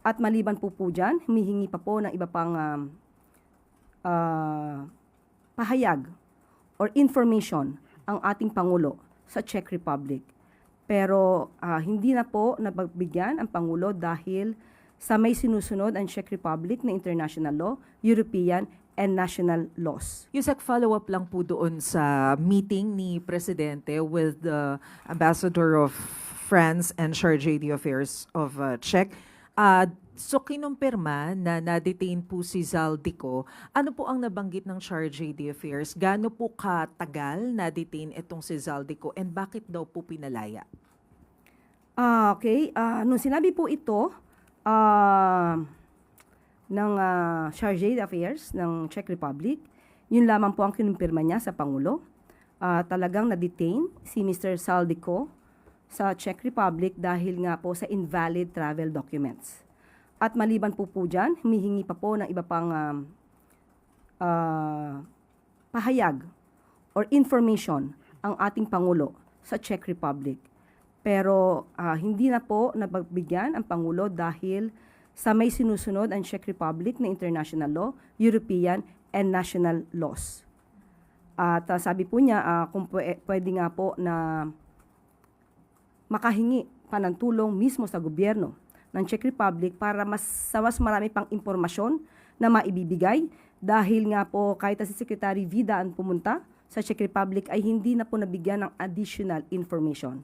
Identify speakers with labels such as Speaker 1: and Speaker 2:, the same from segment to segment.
Speaker 1: At maliban po dyan, humihingi pa po ng iba pang pahayag or information ang ating Pangulo sa Czech Republic. Pero hindi na po napagbigyan ang Pangulo dahil sa may sinusunod ang Czech Republic na international law, European and national laws.
Speaker 2: Yusek, follow-up lang po doon sa meeting ni Presidente with the Ambassador of France and Chargé d'Affaires of Czech. So kinumpirma na na-detain po si Zaldico. Ano po ang nabanggit ng Chargé d'Affaires? Gaano po katagal na-detain itong si Zaldico and bakit daw po pinalaya?
Speaker 1: Okay, nung sinabi po ito ng Chargé d'Affaires ng Czech Republic, yun lamang po ang kinumpirma niya sa Pangulo. Talagang na-detain si Mr. Zaldico sa Czech Republic dahil nga po sa invalid travel documents. At maliban po dyan, humihingi pa po ng iba pang pahayag or information ang ating Pangulo sa Czech Republic. Pero hindi na po napagbigyan ang Pangulo dahil sa may sinusunod ang Czech Republic na international law, European and national laws. At sabi po niya kung pwede nga po na makahingi pa ng tulong mismo sa gobyerno ng Czech Republic para mas marami pang impormasyon na maibibigay dahil nga po kahit si Secretary Vida ang pumunta sa Czech Republic ay hindi na po nabigyan ng additional information.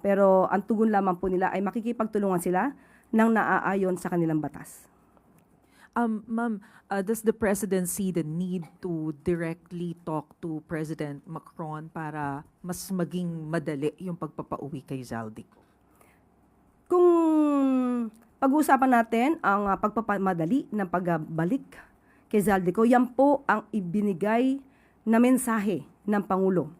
Speaker 1: Pero ang tugon lamang po nila ay makikipagtulungan sila ng naaayon sa kanilang batas.
Speaker 2: Ma'am, does the President see the need to directly talk to President Macron para mas maging madali yung pagpapauwi kay Zaldico?
Speaker 1: Kung pag-uusapan natin ang pagpapamadali ng pagbalik kay Zaldico, yan po ang ibinigay na mensahe ng Pangulo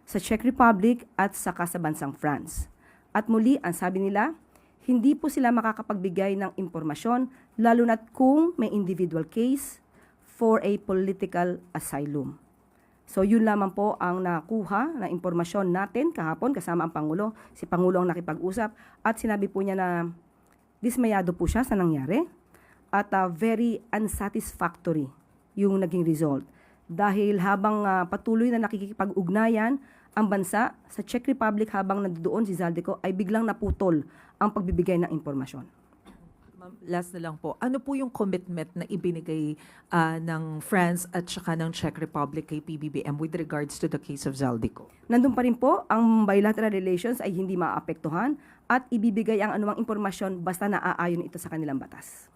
Speaker 1: sa Czech Republic at saka sa bansang France. At muli, ang sabi nila, hindi po sila makakapagbigay ng impormasyon lalo na't kung may individual case for a political asylum. So yun lamang po ang nakuha na impormasyon natin kahapon kasama ang Pangulo. Si Pangulo ang nakipag-usap at sinabi po niya na dismayado po siya sa nangyari at very unsatisfactory yung naging result. Dahil habang patuloy na nakikipag-ugnayan ang bansa sa Czech Republic habang nandoon si Zaldico ay biglang naputol ang pagbibigay ng impormasyon.
Speaker 2: Last na lang po, ano po yung commitment na ibinigay ng France at saka ng Czech Republic kay PBBM with regards to the case of Zaldico?
Speaker 1: Nandun pa rin po, ang bilateral relations ay hindi maapektuhan at ibibigay ang anumang impormasyon basta naaayon ito sa kanilang batas.